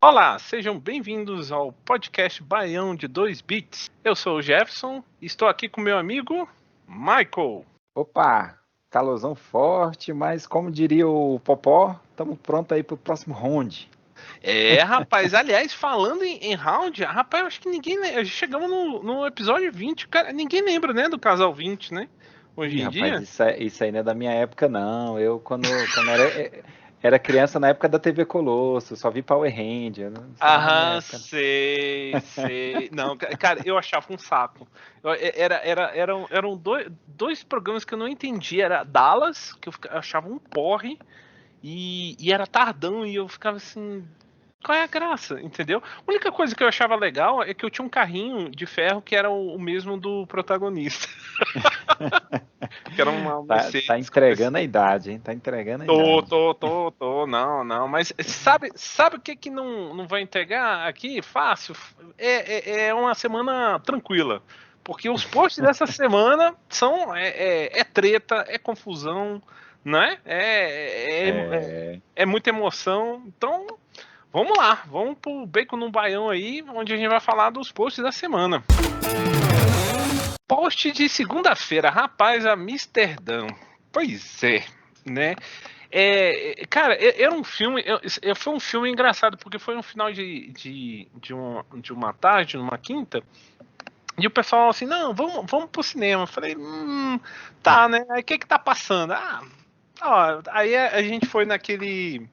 Olá, sejam bem-vindos ao podcast Baião de 2 Bits. Eu sou o Jefferson e estou aqui com meu amigo Michael. Opa, calorzão forte, mas como diria o Popó, estamos prontos aí pro próximo round. Rapaz, aliás, falando em round, rapaz, eu acho que ninguém. Chegamos no episódio 20, cara, ninguém lembra, né, do Casal 20, né? Hoje Ih, em rapaz, dia. isso aí não é da minha época, não. Eu, quando era criança, na época da TV Colosso, só vi Power Ranger. Isso não é da minha Aham, época. sei. Não, cara, eu achava um saco. Eram dois programas que eu não entendia. Era Dallas, que eu achava um porre, e era Tardão, e eu ficava assim. Qual é a graça, entendeu? A única coisa que eu achava legal é que eu tinha um carrinho de ferro que era o mesmo do protagonista. Que era uma Tá Mercedes. entregando a idade, hein? Tá entregando a Tô, idade. tô, tô, tô, não. Mas sabe o que não vai entregar aqui? Fácil. É uma semana tranquila. Porque os posts dessa semana são treta, é confusão, né? É, É muita emoção. Então, vamos lá. Vamos pro Bacon no Baião aí, onde a gente vai falar dos posts da semana. Post de segunda-feira, rapaz, Amsterdã. Pois é, né? Cara, era um filme. Foi um filme engraçado, porque foi um final de uma tarde, numa quinta, e o pessoal assim, não, vamos pro cinema. Eu falei, tá, né? Aí o que tá passando? Aí a gente foi naquele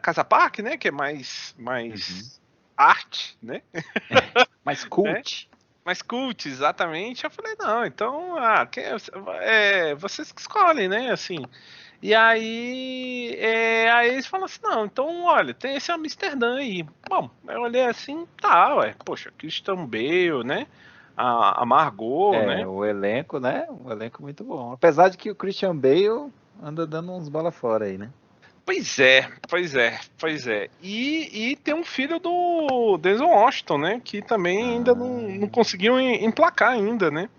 Casa Park, né? Que é uhum. mais arte, né? Mas né? cult. Mais cult, exatamente. Eu falei, não, então, vocês que escolhem, né? Assim. E aí eles falam assim, não, então, olha, tem esse Amsterdã aí. Bom, eu olhei assim, tá, ué, poxa, Christian Bale, né? A Margot, né? O elenco, né? Um elenco muito bom. Apesar de que o Christian Bale anda dando uns bola fora aí, né? Pois é. E tem um filho do Denzel Washington, né? Que também ainda não Ah, conseguiu emplacar ainda, né?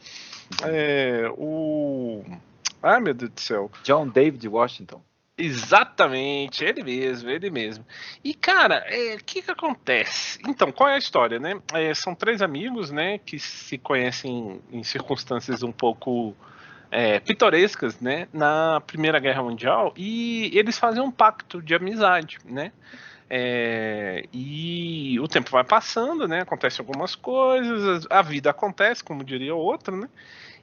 uhum. É, o... Ai, meu Deus do céu. John David Washington. Exatamente, ele mesmo. E, cara, o que acontece? Então, qual é a história, né? São três amigos, né, que se conhecem em circunstâncias um pouco pitorescas, né, na Primeira Guerra Mundial, e eles fazem um pacto de amizade, né? E o tempo vai passando, né? Acontecem algumas coisas, a vida acontece, como diria o outro, né?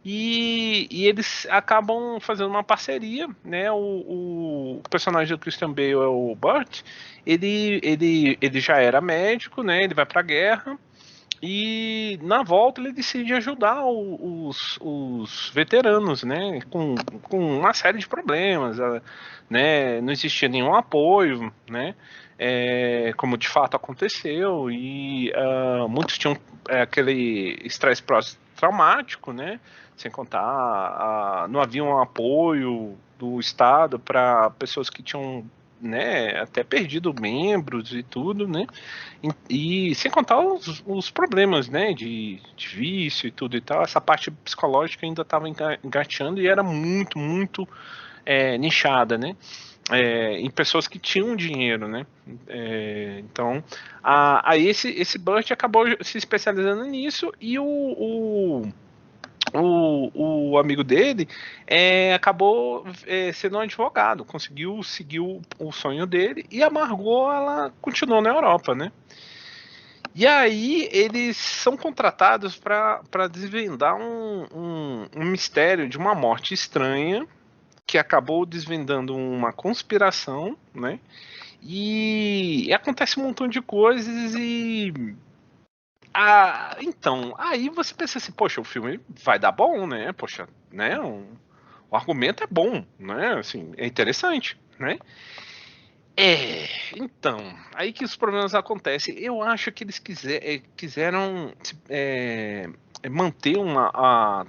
E eles acabam fazendo uma parceria, né? O personagem do Christian Bale é o Burt. Ele já era médico, né? Ele vai para a guerra e na volta ele decide ajudar os veteranos, né? Com uma série de problemas, né? Não existia nenhum apoio, né? Como de fato aconteceu e muitos tinham aquele estresse pós-traumático, né? Sem contar, não havia um apoio do Estado para pessoas que tinham, né, até perdido membros e tudo, né? E sem contar os problemas, né, de vício e tudo e tal. Essa parte psicológica ainda estava engateando e era muito nichada, né? Em pessoas que tinham dinheiro, né? Então, aí esse Burt acabou se especializando nisso e o amigo dele acabou sendo um advogado, conseguiu seguir o sonho dele e a Margot, ela continuou na Europa, né? E aí eles são contratados para desvendar um mistério de uma morte estranha que acabou desvendando uma conspiração, né? E acontece um montão de coisas então, aí você pensa assim, poxa, o filme vai dar bom, né? Poxa, né? O argumento é bom, né? Assim, é interessante, né? Então, aí que os problemas acontecem. Eu acho que eles quiseram manter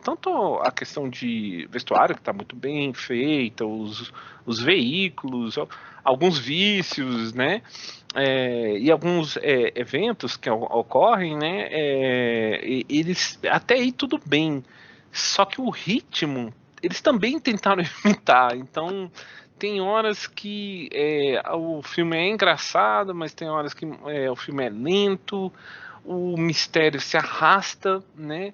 tanto a questão de vestuário, que está muito bem feita, os veículos, alguns vícios, né? E alguns eventos que ocorrem, né? Eles até aí tudo bem. Só que o ritmo, eles também tentaram imitar. Então tem horas que o filme é engraçado, mas tem horas que o filme é lento, o mistério se arrasta, né?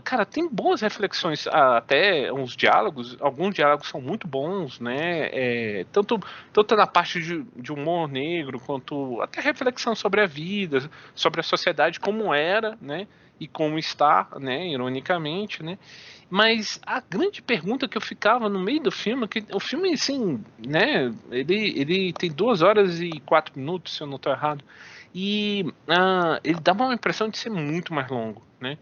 Cara, tem boas reflexões, até uns diálogos, alguns diálogos são muito bons, né? Tanto na parte de humor negro, quanto até reflexão sobre a vida, sobre a sociedade como era, né? E como está, né? Ironicamente, né? Mas a grande pergunta que eu ficava no meio do filme, que o filme, assim, né? Ele tem 2 horas e 4 minutos, se eu não estou errado. E ele dá uma impressão de ser muito mais longo, né?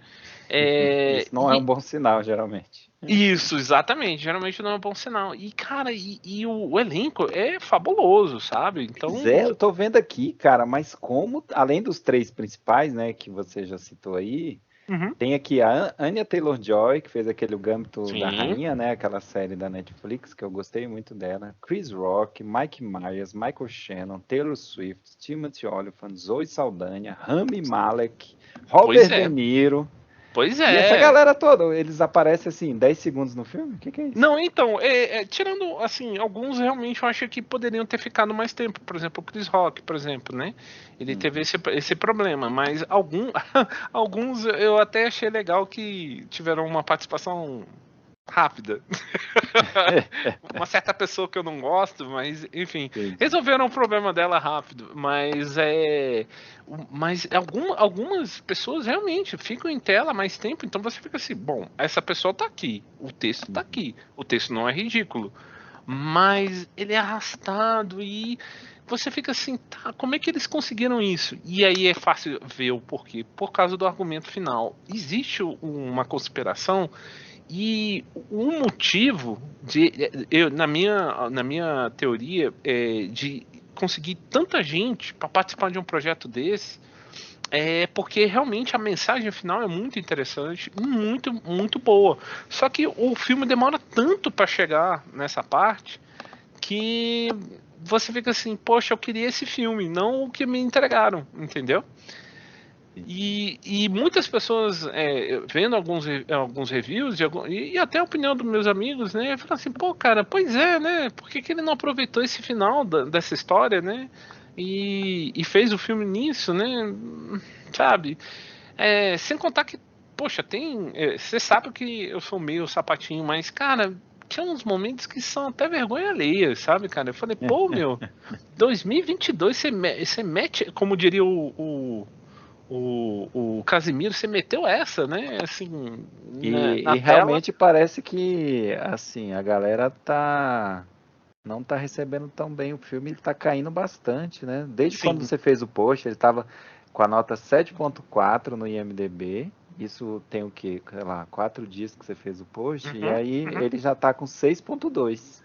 Isso não é um bom sinal, geralmente. Isso, exatamente. Geralmente não é um bom sinal. E, cara, o elenco é fabuloso, sabe? Pois Então. é, eu tô vendo aqui, cara, mas como, além dos três principais, né, que você já citou aí, Uhum. tem aqui a Anya Taylor-Joy, que fez aquele O Gambito da Sim. Rainha, né, aquela série da Netflix, que eu gostei muito dela. Chris Rock, Mike Myers, Michael Shannon, Taylor Swift, Timothy Olyphant, Zoe Saldanha, Rami Malek, Pois Robert De é. Niro. Pois E essa é. galera toda, eles aparecem assim, 10 segundos no filme? O que é isso? Não, então, tirando, assim, alguns realmente eu acho que poderiam ter ficado mais tempo. Por exemplo, o Chris Rock, por exemplo, né? Ele teve esse problema, mas alguns eu até achei legal que tiveram uma participação rápida. Uma certa pessoa que eu não gosto, mas enfim, Entendi. resolveram o problema dela rápido. Mas algumas pessoas realmente ficam em tela mais tempo, então você fica assim, bom, essa pessoa tá aqui, o texto tá Uhum. aqui, o texto não é ridículo, mas ele é arrastado e você fica assim, tá, como é que eles conseguiram isso? E aí é fácil ver o porquê, por causa do argumento final. Existe uma conspiração e um motivo na minha teoria, de conseguir tanta gente para participar de um projeto desse, é porque realmente a mensagem final é muito interessante, muito, muito boa. Só que o filme demora tanto para chegar nessa parte que você fica assim, poxa, eu queria esse filme, não o que me entregaram, entendeu? E muitas pessoas, vendo alguns reviews e até a opinião dos meus amigos, né, falam assim, pô, cara, pois é, né? Por que ele não aproveitou esse final dessa história, né? E fez o filme nisso, né? Sabe? Sem contar que, poxa, você sabe que eu sou meio sapatinho, mas, cara, tinha uns momentos que são até vergonha alheia, sabe, cara? Eu falei, pô, meu, 2022 você mete, como diria o Casimiro, você meteu essa, né? Assim, na E tela. realmente parece que, assim, a galera não tá recebendo tão bem o filme, ele tá caindo bastante, né? Desde quando Sim. você fez o post, ele tava com a nota 7.4 no IMDb. Isso tem o quê? Sei lá, 4 dias que você fez o post, e Uhum, aí uhum. ele já tá com 6.2.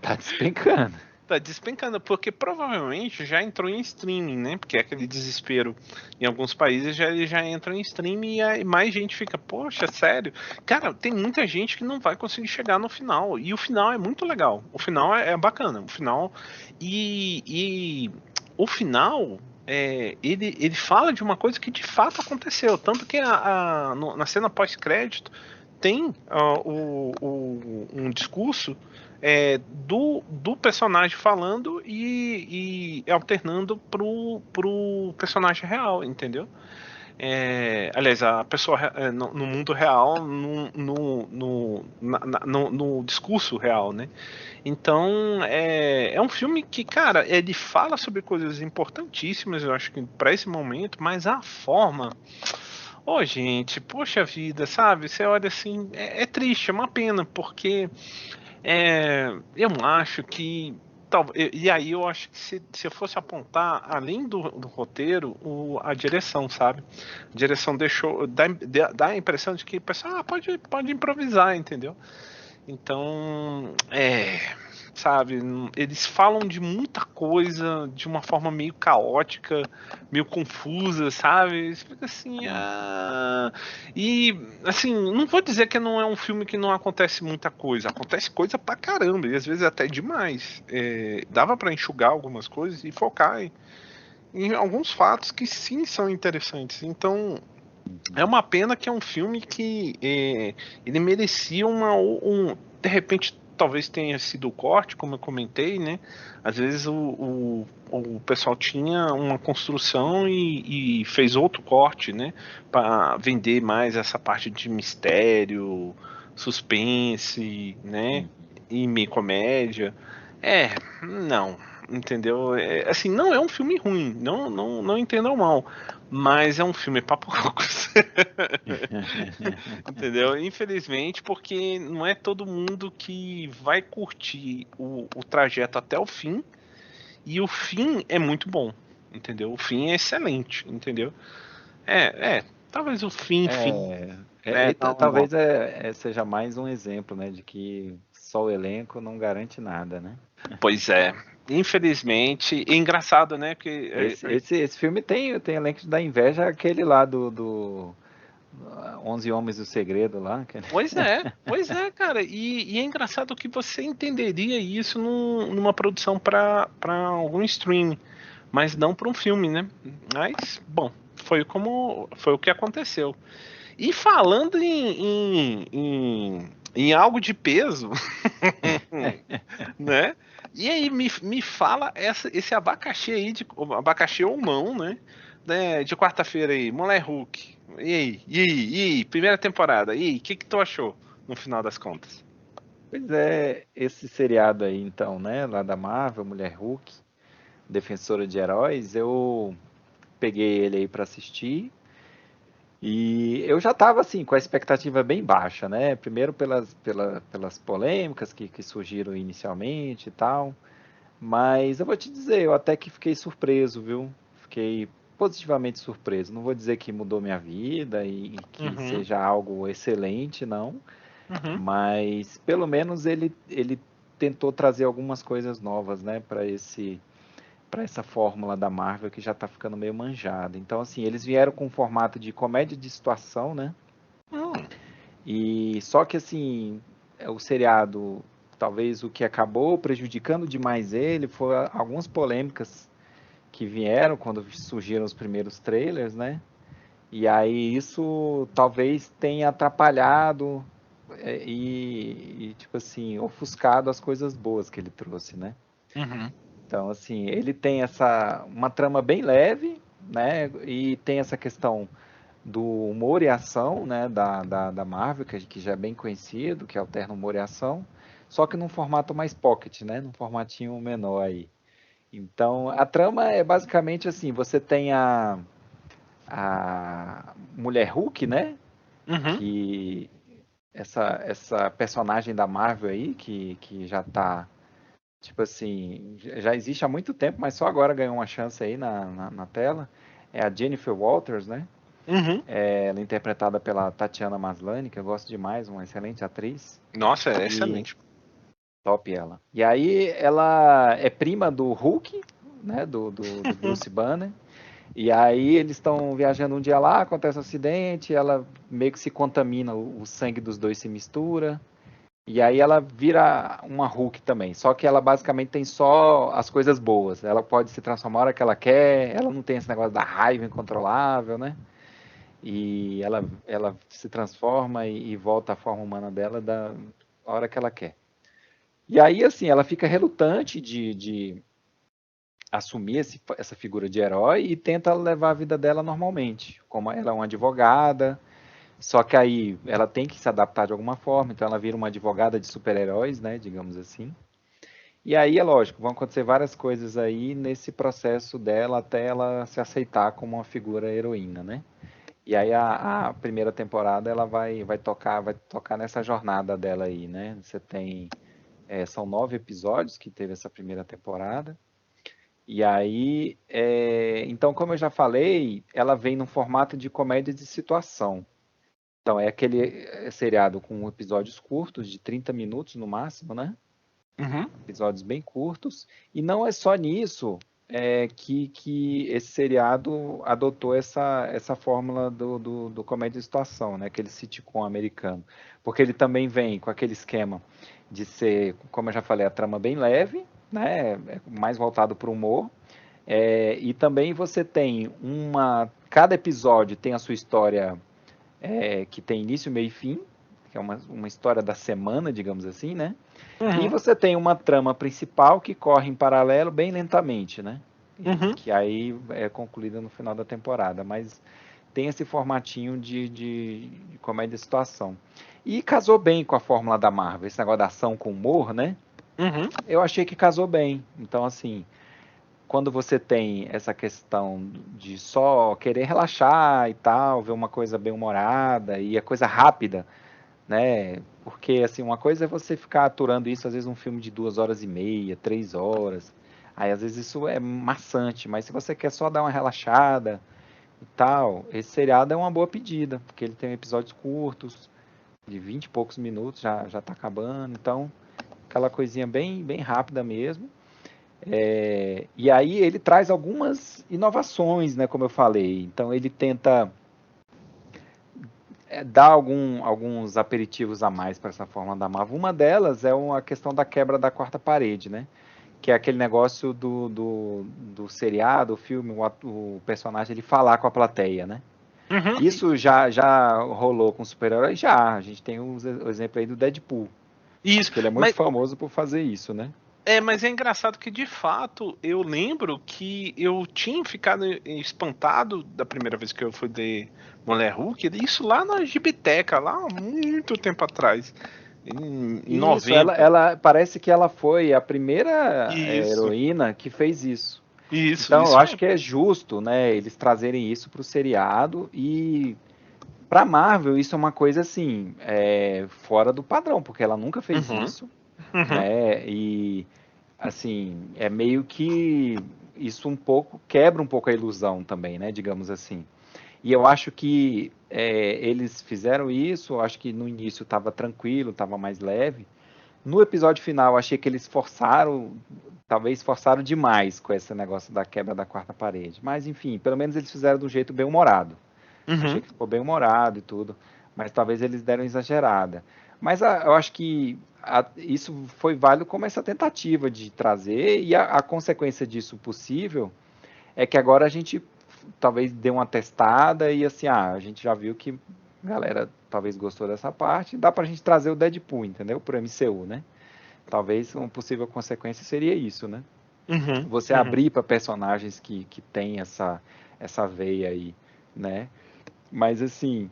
Tá despencando. Tá despencando, porque provavelmente já entrou em streaming, né? Porque é aquele desespero em alguns países ele já entra em streaming e aí mais gente fica, poxa, sério? Cara, tem muita gente que não vai conseguir chegar no final. E o final é muito legal. O final é bacana. O final. E o final. Ele fala de uma coisa que de fato aconteceu. Tanto que na cena pós-crédito tem um discurso do personagem falando e alternando pro personagem real, entendeu? Aliás, a pessoa no mundo real, no discurso real, né? Então, é um filme que, cara, ele fala sobre coisas importantíssimas, eu acho que para esse momento, mas a forma. Ô, gente, poxa vida, sabe? Você olha assim, é triste, é uma pena, porque eu acho que. E aí eu acho que se eu fosse apontar, além do roteiro, a direção, sabe? A direção dá a impressão de que o pessoal pode improvisar, entendeu? Então, sabe, eles falam de muita coisa de uma forma meio caótica, meio confusa, sabe? Você fica assim, e assim, não vou dizer que não é um filme que não acontece muita coisa, acontece coisa pra caramba, e às vezes até demais. Dava pra enxugar algumas coisas e focar em alguns fatos que sim são interessantes. Então, é uma pena que é um filme que ele merecia de repente talvez tenha sido o corte, como eu comentei, né? Às vezes o pessoal tinha uma construção e fez outro corte, né? Para vender mais essa parte de mistério, suspense, né? E meio comédia. Não, entendeu? Assim, não é um filme ruim, não entendam mal, mas é um filme pra poucos. Entendeu? Infelizmente, porque não é todo mundo que vai curtir o trajeto até o fim, e o fim é muito bom, entendeu? O fim é excelente, entendeu? Talvez o fim, né? Talvez seja mais um exemplo, né, de que só o elenco não garante nada, né? Pois é. Infelizmente, é engraçado, né? Que Esse filme tem elenco da inveja, aquele lá do 11 Homens do Segredo lá. Pois é, cara. E é engraçado que você entenderia isso numa produção para algum streaming, mas não para um filme, né? Mas, bom, foi o que aconteceu. E falando em algo de peso, né? E aí, me fala esse abacaxi aí, abacaxi ou não, né? De quarta-feira aí, Mulher Hulk. E aí, primeira temporada. E aí, o que tu achou no final das contas? Pois é, esse seriado aí então, né, lá da Marvel, Mulher Hulk, Defensora de Heróis, eu peguei ele aí pra assistir e eu já tava assim, com a expectativa bem baixa, né? Primeiro pelas polêmicas que surgiram inicialmente e tal. Mas eu vou te dizer, eu até que fiquei surpreso, viu? Fiquei positivamente surpreso. Não vou dizer que mudou minha vida e que Uhum, seja algo excelente, não. uhum, Mas pelo menos ele tentou trazer algumas coisas novas, né, para essa fórmula da Marvel que já está ficando meio manjada. Então, assim, eles vieram com um formato de comédia de situação, né? hum, E só que assim, o seriado, talvez o que acabou prejudicando demais ele foi algumas polêmicas que vieram quando surgiram os primeiros trailers, né? E aí isso talvez tenha atrapalhado tipo assim, ofuscado as coisas boas que ele trouxe, né? uhum, Então, assim, ele tem uma trama bem leve, né? E tem essa questão do humor e ação, né, da Marvel, que já é bem conhecido, que alterna humor e ação, só que num formato mais pocket, né, num formatinho menor aí. Então, a trama é basicamente assim, você tem a Mulher Hulk, né, uhum. que essa personagem da Marvel aí, que já tá, tipo assim, já existe há muito tempo, mas só agora ganhou uma chance aí na tela, é a Jennifer Walters, né, Uhum. ela é interpretada pela Tatiana Maslany, que eu gosto demais, uma excelente atriz. Nossa, é E excelente. top ela. E aí ela é prima do Hulk, né? Do Bruce Banner. E aí eles estão viajando um dia lá, acontece um acidente, ela meio que se contamina, o sangue dos dois se mistura. E aí ela vira uma Hulk também. Só que ela basicamente tem só as coisas boas. Ela pode se transformar a hora que ela quer, ela não tem esse negócio da raiva incontrolável, né? E ela se transforma e volta à forma humana dela da hora que ela quer. E aí, assim, ela fica relutante de assumir essa figura de herói e tenta levar a vida dela normalmente. Como ela é uma advogada, só que aí ela tem que se adaptar de alguma forma, então ela vira uma advogada de super-heróis, né, digamos assim. E aí, é lógico, vão acontecer várias coisas aí nesse processo dela até ela se aceitar como uma figura heroína, né? E aí a primeira temporada ela vai tocar nessa jornada dela aí, né? Você tem são 9 episódios que teve essa primeira temporada. E aí, então como eu já falei, ela vem no formato de comédia de situação. Então é aquele seriado com episódios curtos de 30 minutos no máximo, né? Uhum. Episódios bem curtos. E não é só nisso que esse seriado adotou essa fórmula do comédia de situação, né? Aquele sitcom americano. Porque ele também vem com aquele esquema de ser, como eu já falei, a trama bem leve, né? Mais voltado para o humor. E também você tem cada episódio tem a sua história que tem início, meio e fim, que é uma história da semana, digamos assim, né? E Uhum. você tem uma trama principal que corre em paralelo bem lentamente, né? Uhum. Que aí é concluída no final da temporada, mas tem esse formatinho de comédia de situação. E casou bem com a fórmula da Marvel, esse negócio da ação com humor, né? Uhum. Eu achei que casou bem. Então, assim, quando você tem essa questão de só querer relaxar e tal, ver uma coisa bem humorada e a coisa rápida, né? Porque, assim, uma coisa é você ficar aturando isso, às vezes, um filme de 2 horas e meia, 3 horas. Aí, às vezes, isso é maçante, mas se você quer só dar uma relaxada e tal, esse seriado é uma boa pedida, porque ele tem episódios curtos, de 20 e poucos minutos, já tá acabando, então, aquela coisinha bem rápida mesmo. E aí ele traz algumas inovações, né, como eu falei. Então ele tenta dar alguns aperitivos a mais para essa forma da Marvel. Uma delas é a questão da quebra da quarta parede, né? Que é aquele negócio do seriado, o filme, o personagem ele falar com a plateia, né? Uhum. Isso já rolou com super-heróis? Já. A gente tem o exemplo aí do Deadpool, Isso. que ele é muito Mas famoso por fazer isso, né? mas é engraçado que, de fato, eu lembro que eu tinha ficado espantado da primeira vez que eu fui de Mulher Hulk, isso lá na Gibiteca, lá há muito tempo atrás, em Isso, 90. ela parece que ela foi a primeira Isso, heroína que fez isso. isso, Então, eu isso acho mesmo. que é justo, né, eles trazerem isso para o seriado e para Marvel isso é uma coisa assim, fora do padrão, porque ela nunca fez Uhum, isso, uhum, né? E assim, é meio que isso um pouco quebra um pouco a ilusão também, né, digamos assim. E eu acho que eles fizeram isso, eu acho que no início estava tranquilo, estava mais leve. No episódio final, achei que eles talvez forçaram demais com esse negócio da quebra da quarta parede. Mas, enfim, pelo menos eles fizeram de um jeito bem humorado. Achei uhum, que ficou bem humorado e tudo, mas talvez eles deram exagerada. Mas eu acho que isso foi válido como essa tentativa de trazer, e a consequência disso possível é que agora a gente talvez dê uma testada e assim, a gente já viu que a galera talvez gostou dessa parte, dá pra gente trazer o Deadpool, entendeu? Pro MCU, né? Talvez uma possível consequência seria isso, né? uhum, Você uhum, abrir para personagens que têm essa veia aí, né? Mas assim,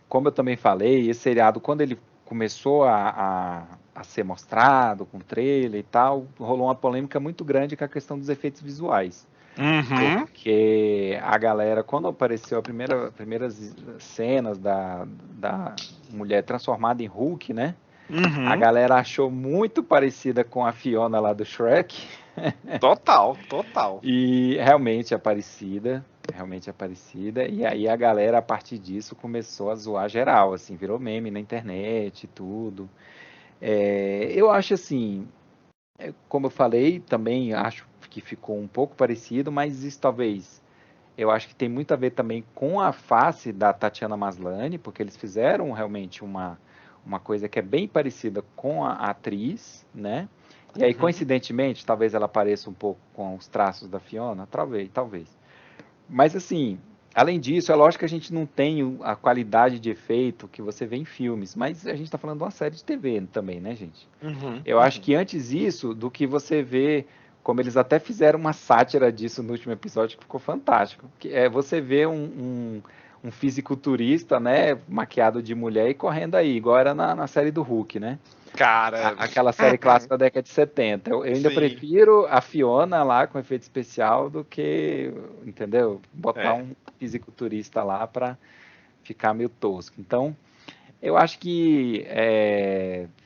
como eu também falei, esse seriado, quando ele começou a ser mostrado com trailer e tal, rolou uma polêmica muito grande com a questão dos efeitos visuais. uhum, Porque a galera, quando apareceu primeiras cenas da mulher transformada em Hulk, né? A uhum. galera achou muito parecida com a Fiona lá do Shrek. Total, total. E realmente é parecida. E aí a galera, a partir disso, começou a zoar geral, assim, virou meme na internet e tudo. Eu acho assim, como eu falei, também acho que ficou um pouco parecido, mas isso talvez eu acho que tem muito a ver também com a face da Tatiana Maslany, porque eles fizeram realmente uma coisa que é bem parecida com a atriz, né? E aí, Uhum. coincidentemente, talvez ela pareça um pouco com os traços da Fiona, talvez. Mas assim, além disso, é lógico que a gente não tem a qualidade de efeito que você vê em filmes, mas a gente está falando de uma série de TV também, né, gente? Uhum, Eu acho uhum. que antes disso, do que você vê, como eles até fizeram uma sátira disso no último episódio, que ficou fantástico. Que é você vê um fisiculturista, né, maquiado de mulher e correndo aí, igual era na série do Hulk, né? Cara, Aquela série clássica da década de 70. Eu ainda sim, prefiro a Fiona lá com efeito especial do que, entendeu? Botar é. um fisiculturista lá para ficar meio tosco. Então, eu acho que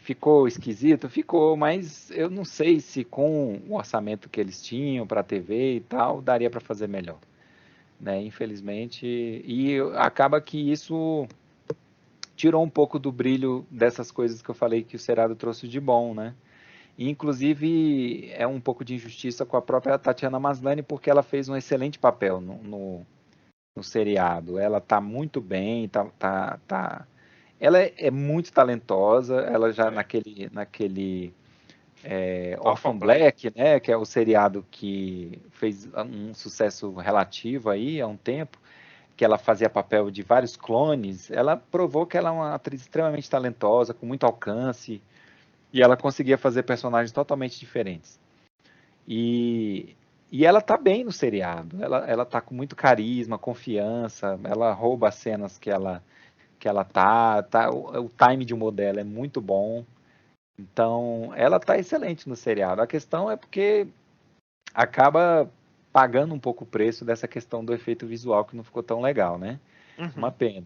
ficou esquisito, ficou, mas eu não sei se com o orçamento que eles tinham para a TV e tal, daria para fazer melhor, né? Infelizmente, e acaba que isso tirou um pouco do brilho dessas coisas que eu falei que o seriado trouxe de bom, né? E, inclusive, é um pouco de injustiça com a própria Tatiana Maslany, porque ela fez um excelente papel no seriado. Ela tá muito bem, ela é muito talentosa, ela já É. naquele Orphan Orphan Black. Black, né, que é o seriado que fez um sucesso relativo aí há um tempo, que ela fazia papel de vários clones, ela provou que ela é uma atriz extremamente talentosa, com muito alcance, e ela conseguia fazer personagens totalmente diferentes. E, e ela tá bem no seriado, ela tá com muito carisma, confiança, ela rouba as cenas que ela tá o time de humor dela é muito bom, então ela tá excelente no seriado. A questão é porque acaba pagando um pouco o preço dessa questão do efeito visual que não ficou tão legal, né? Uma Uhum. pena.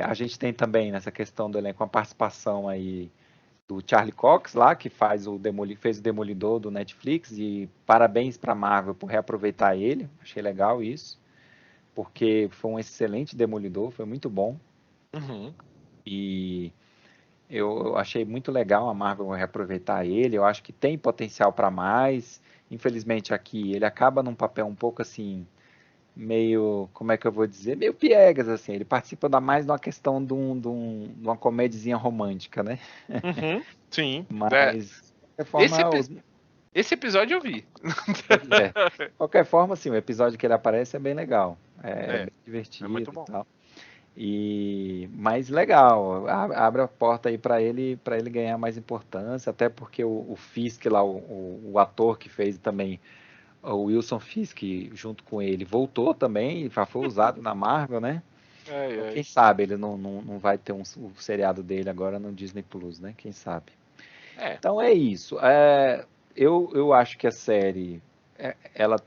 A gente tem também nessa questão do elenco a participação aí do Charlie Cox lá, que fez o Demolidor do Netflix, e parabéns para Marvel por reaproveitar ele, achei legal isso, porque foi um excelente Demolidor, foi muito bom, Uhum. e eu achei muito legal a Marvel reaproveitar ele, eu acho que tem potencial para mais, infelizmente aqui ele acaba num papel um pouco assim, meio, como é que eu vou dizer, meio piegas, assim, ele participa mais de uma questão de uma comédiazinha romântica, né? Uhum. Sim. Mas, de qualquer Esse, forma, esse episódio eu vi. pois é. De qualquer forma, assim, o episódio que ele aparece é bem legal, é É, bem é muito divertido e bom. tal. Mas legal, abre a porta aí para ele ganhar mais importância, até porque o Fisk lá, o ator que fez também o Wilson Fisk junto com ele voltou também, já foi usado na Marvel, né? Ai, Então quem ai. sabe ele não vai ter o seriado dele agora no Disney Plus, né? Quem sabe? É. Então é isso. Eu acho que a série ela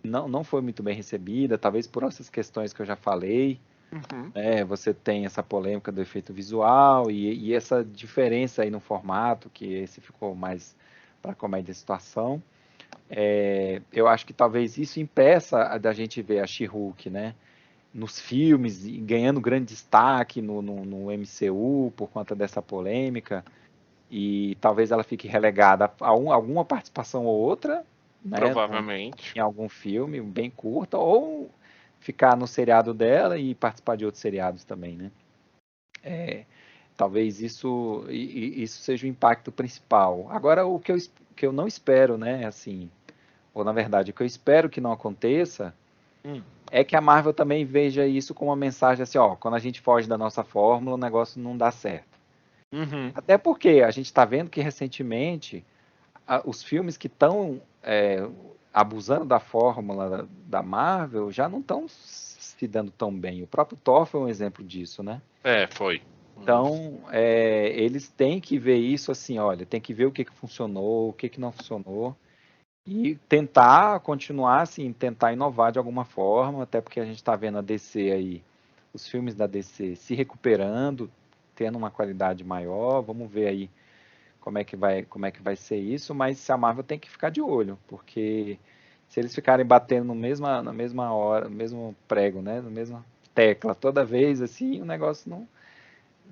não foi muito bem recebida, talvez por essas questões que eu já falei. Uhum. Você tem essa polêmica do efeito visual e essa diferença aí no formato, que esse ficou mais para comédia de situação. Eu acho que talvez isso impeça da gente ver a She-Hulk, né? Nos filmes, e ganhando grande destaque no MCU por conta dessa polêmica. E talvez ela fique relegada a alguma participação ou outra, né? Provavelmente. Em algum filme bem curta, ou ficar no seriado dela e participar de outros seriados também, né? Talvez isso seja o impacto principal. Agora, o que eu não espero, né, assim, ou na verdade, o que eu espero que não aconteça Hum. é que a Marvel também veja isso como uma mensagem assim, ó, quando a gente foge da nossa fórmula, o negócio não dá certo. Uhum. Até porque a gente está vendo que recentemente os filmes que estão abusando da fórmula da Marvel já não estão se dando tão bem. O próprio Thor foi um exemplo disso, né? É, foi. Então, eles têm que ver isso assim, olha, tem que ver o que funcionou, o que não funcionou, e tentar continuar assim, tentar inovar de alguma forma, até porque a gente está vendo a DC aí, os filmes da DC se recuperando, tendo uma qualidade maior, vamos ver aí como é que vai ser isso, mas se a Marvel tem que ficar de olho, porque se eles ficarem batendo na mesma hora, no mesmo prego, né, na mesma tecla toda vez assim, o negócio não,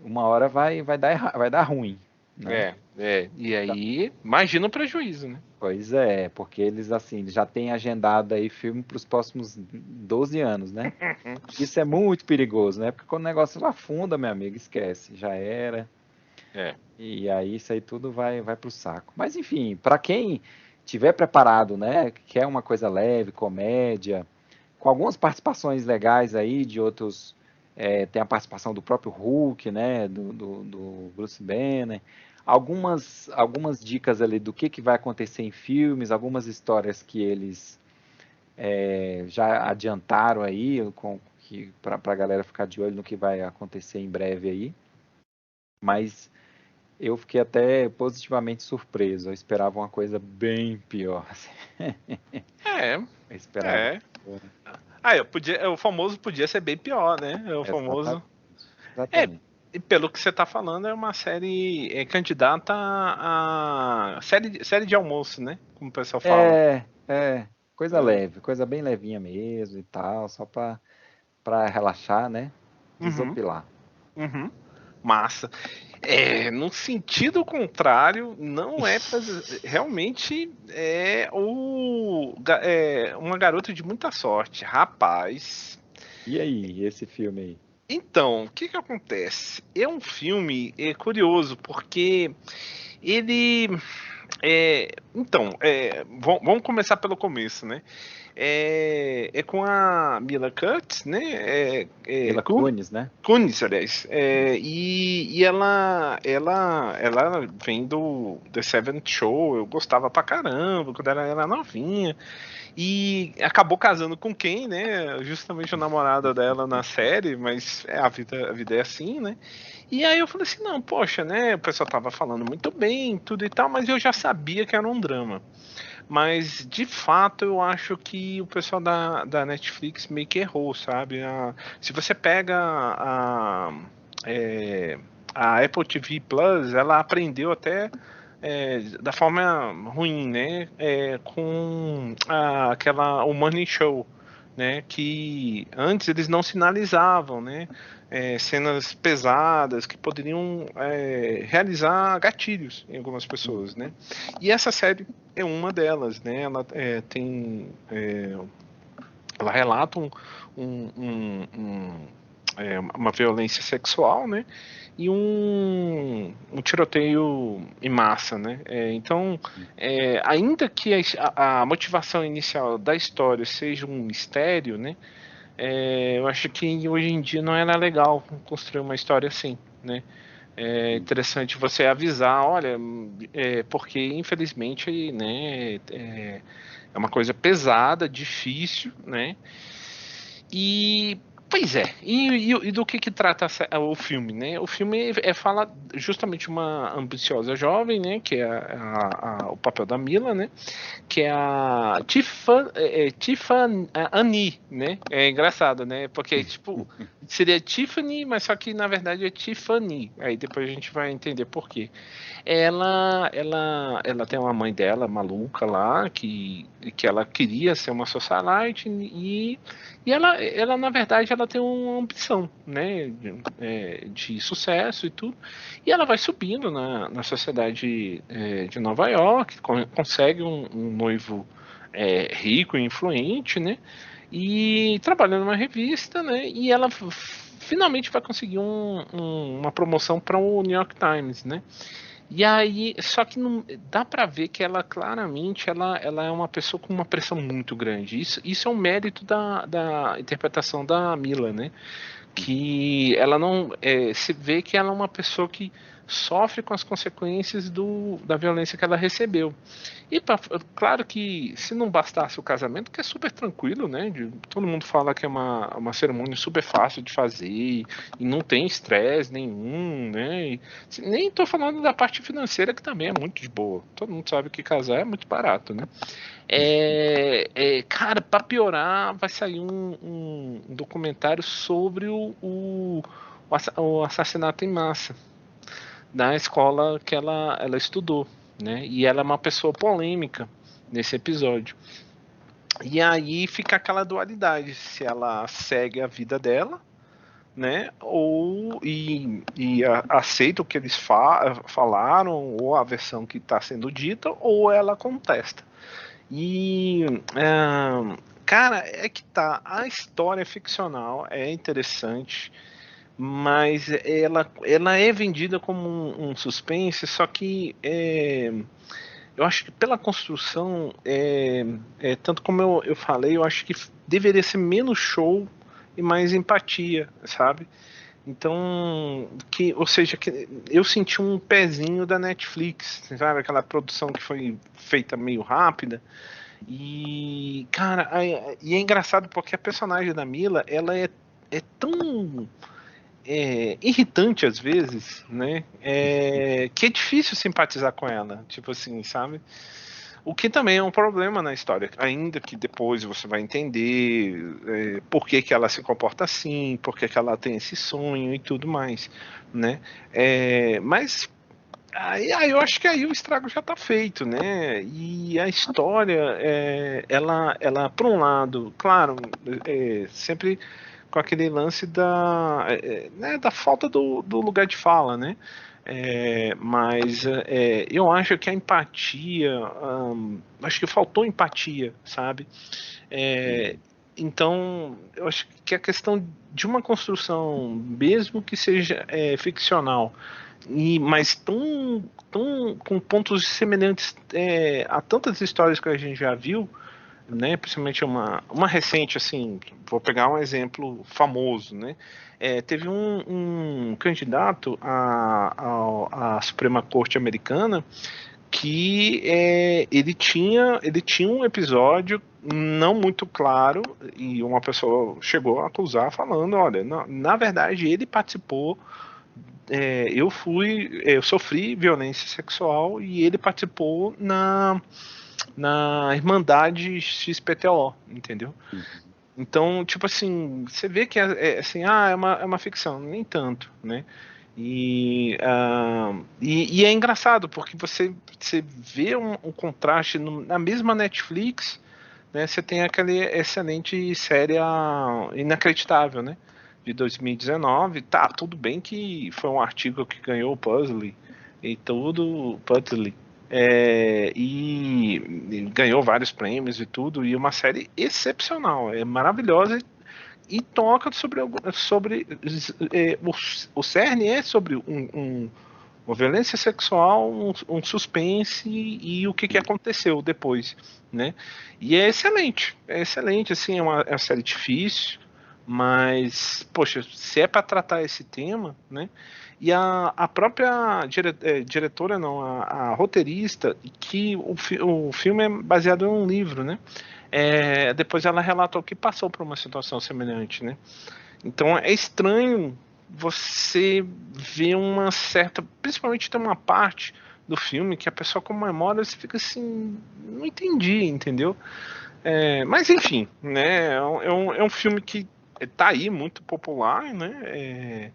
uma hora vai dar ruim, né? E aí, imagina o prejuízo, né? Pois é, porque eles assim já têm agendado aí filme para os próximos 12 anos, né? Isso é muito perigoso, né? Porque quando o negócio afunda, meu amigo, esquece, já era. É. E aí isso aí tudo vai pro saco. Mas enfim, para quem tiver preparado, né, quer uma coisa leve, comédia, com algumas participações legais aí de outros, tem a participação do próprio Hulk, né, do Bruce Banner, algumas dicas ali do que vai acontecer em filmes, algumas histórias que eles já adiantaram aí, para a galera ficar de olho no que vai acontecer em breve aí. Mas eu fiquei até positivamente surpreso. Eu esperava uma coisa bem pior. Assim. É, Eu esperava. é. Ah, o famoso podia ser bem pior, né? É o famoso. Exatamente. É, Exatamente. e pelo que você tá falando, é uma série candidata a série de almoço, né? Como o pessoal fala. Coisa É. leve, coisa bem levinha mesmo e tal, só pra relaxar, né? Uhum, Desopilar. uhum. Massa. No sentido contrário, não é realmente uma garota de muita sorte, rapaz. E aí, esse filme aí? Então, o que que acontece? É um filme curioso porque ele então, vamos começar pelo começo, né? é com a Mila Kunis, né? Mila Kunis, né? Kunis, aliás. E ela vem do The Seventh Show, eu gostava pra caramba quando ela era novinha. E acabou casando com quem, né? Justamente o namorado dela na série, mas a vida é assim, né? E aí eu falei assim, não, poxa, né? O pessoal tava falando muito bem, tudo e tal, mas eu já sabia que era um drama. Mas de fato eu acho que o pessoal da Netflix meio que errou, sabe? Se você pega é, a Apple TV Plus, ela aprendeu até da forma ruim, né? Com o Morning Show, né? Que antes eles não sinalizavam, né? Cenas pesadas que poderiam realizar gatilhos em algumas pessoas, né? E essa série é uma delas, né? Ela ela relata uma violência sexual, né? E um tiroteio em massa, né? Então, ainda que a motivação inicial da história seja um mistério, né? Eu acho que hoje em dia não era legal construir uma história assim, né? É interessante você avisar, olha, porque infelizmente, né, é uma coisa pesada, difícil, né? E pois é, e do que trata o filme, né? O filme fala justamente uma ambiciosa jovem, né? Que é o papel da Mila, né? Que é a Tiffany, né? É engraçado, né? Porque tipo seria Tiffany, mas só que na verdade é Tiffany. Aí depois a gente vai entender por quê. Ela tem uma mãe dela maluca lá que ela queria ser uma socialite e ela na verdade ela tem uma ambição, né, de sucesso e tudo, e ela vai subindo na sociedade de Nova York, consegue um noivo rico e influente, né, e trabalha numa revista, né, e ela finalmente vai conseguir uma promoção para o New York Times, né. E aí, só que não, dá pra ver que ela claramente ela é uma pessoa com uma pressão muito grande. Isso é um mérito da interpretação da Mila, né? Que ela não se vê que ela é uma pessoa que sofre com as consequências da violência que ela recebeu. E claro que se não bastasse o casamento, que é super tranquilo, né? Todo mundo fala que é uma cerimônia super fácil de fazer e não tem estresse nenhum, né? Nem tô falando da parte financeira que também é muito de boa. Todo mundo sabe que casar é muito barato, né? Cara, pra piorar, vai sair um documentário sobre o assassinato em massa na escola que ela estudou, né? E ela é uma pessoa polêmica nesse episódio. E aí fica aquela dualidade, se ela segue a vida dela, né? Aceita o que eles falaram, ou a versão que está sendo dita, ou ela contesta. E cara, é que tá. A história ficcional é interessante, mas ela é vendida como um suspense, só que eu acho que pela construção, tanto como eu falei, eu acho que deveria ser menos show e mais empatia, sabe? Então, ou seja, que eu senti um pezinho da Netflix, sabe? Aquela produção que foi feita meio rápida. E, cara, e é engraçado porque a personagem da Mila, ela é tão irritante às vezes, né? Que é difícil simpatizar com ela, tipo assim, sabe? O que também é um problema na história, ainda que depois você vai entender por que ela se comporta assim, por que ela tem esse sonho e tudo mais, né? Mas aí eu acho que aí o estrago já está feito, né? E a história, ela por um lado, claro, sempre com aquele lance né, da falta do lugar de fala, né? Mas eu acho que a empatia, acho que faltou empatia, sabe? Então, eu acho que a questão de uma construção, mesmo que seja ficcional, mas tão com pontos semelhantes a tantas histórias que a gente já viu, né, principalmente uma recente, assim, vou pegar um exemplo famoso, né, teve um candidato à Suprema Corte americana que ele tinha um episódio não muito claro e uma pessoa chegou a acusar falando, olha, na verdade ele participou, eu sofri violência sexual e ele participou na Irmandade XPTO, entendeu? Uhum. Então, tipo assim, você vê que assim, é uma ficção, nem tanto, né? E é engraçado, porque você vê um contraste na mesma Netflix, né? Você tem aquele excelente série Inacreditável, né? De 2019. Tá, tudo bem que foi um artigo que ganhou o Puzzle e tudo, Puzzle, e ganhou vários prêmios e tudo, e uma série excepcional, é maravilhosa e toca sobre o cerne é sobre uma violência sexual, um suspense e o que aconteceu depois, né? E é excelente, assim, é uma série difícil, mas, poxa, se é para tratar esse tema, né? E a própria diretora, não, a roteirista, que o filme é baseado em um livro, né? Depois ela relatou que passou por uma situação semelhante, né? Então é estranho você ver uma certa, principalmente tem uma parte do filme que a pessoa comemora, você fica assim, não entendi, entendeu? Mas enfim, né? É um filme que tá aí muito popular, né?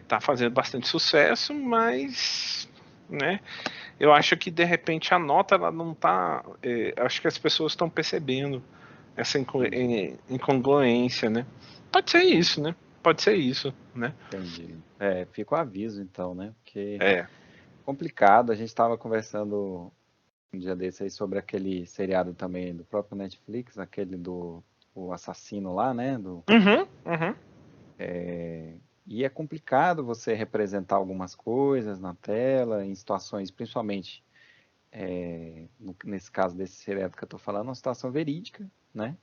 Tá fazendo bastante sucesso, mas, né? Eu acho que de repente a nota ela não tá. Acho que as pessoas estão percebendo essa Entendi, incongruência, né? Pode ser isso, né? Pode ser isso, né? entendi. Fica o aviso então, né? Porque É. complicado, a gente estava conversando um dia desse aí sobre aquele seriado também do próprio Netflix, aquele do o assassino lá, né? Uhum, uhum. E é complicado você representar algumas coisas na tela, em situações, principalmente nesse caso desse seriado que eu estou falando, uma situação verídica, né?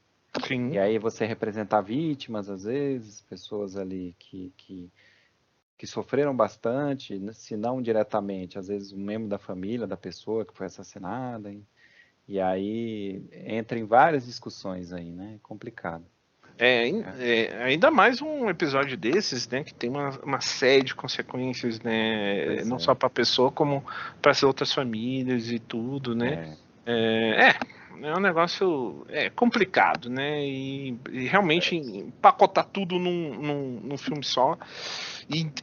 E Sim. aí você representar vítimas, às vezes, pessoas ali que sofreram bastante, se não diretamente, às vezes um membro da família da pessoa que foi assassinada, e aí entra em várias discussões aí, né? É complicado. É, Ainda mais um episódio desses, né, que tem uma série de consequências, né, pois não só é, para a pessoa como para as outras famílias e tudo, né. é, É, é um negócio complicado, né, e realmente empacotar tudo num filme só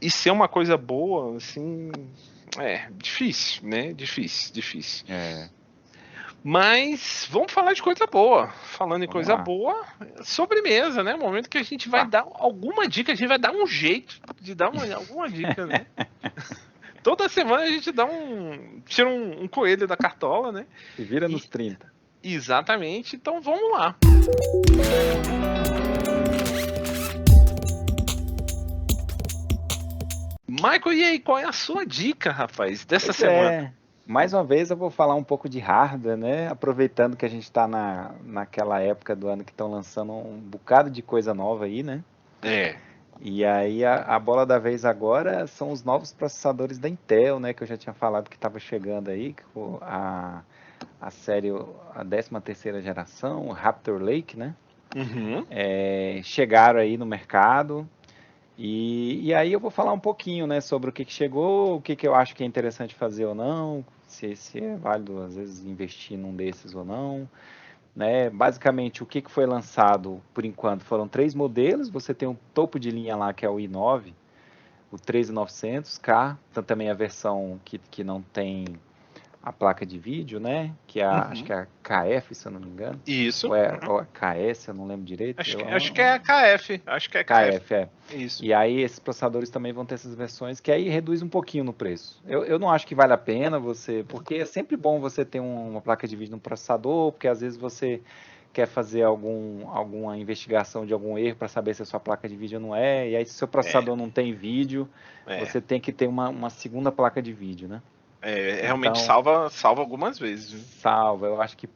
e ser uma coisa boa, assim, difícil, né, difícil, difícil. é. Mas vamos falar de coisa boa. Falando em Vamos coisa lá. boa, sobremesa, né? Momento que a gente vai Tá. dar alguma dica, a gente vai dar um jeito de dar alguma dica, né? Toda semana a gente tira um coelho da cartola, né? Se vira E nos 30. exatamente, então vamos lá. Michael, e aí, qual é a sua dica, rapaz, dessa Pois semana? é. Mais uma vez eu vou falar um pouco de hardware, né? Aproveitando que a gente está naquela época do ano que estão lançando um bocado de coisa nova aí, né? É. E aí a bola da vez agora são os novos processadores da Intel, né? Que eu já tinha falado que estava chegando aí, que a série, a 13ª geração, o Raptor Lake, né? Uhum. Chegaram aí no mercado. E aí eu vou falar um pouquinho, né, sobre o que chegou, o que eu acho que é interessante fazer ou não, se é válido às vezes investir num desses ou não, né? Basicamente o que foi lançado por enquanto foram 3 modelos. Você tem um topo de linha lá que é o i9, o 13900K, também a versão que não tem a placa de vídeo, né? Que é acho Uhum. que é a KF, se eu não me engano, Isso. ou a KS, eu não lembro direito. Acho que é a KF. Acho que é KF. KF, é. Isso. E aí esses processadores também vão ter essas versões que aí reduz um pouquinho no preço. Eu não acho que vale a pena você, porque é sempre bom você ter uma placa de vídeo no processador, porque às vezes você quer fazer alguma investigação de algum erro para saber se a sua placa de vídeo não é, e aí se o seu É, processador não tem vídeo, é. você tem que ter uma segunda placa de vídeo, né? Realmente Então, salva algumas vezes, viu? salva, eu acho que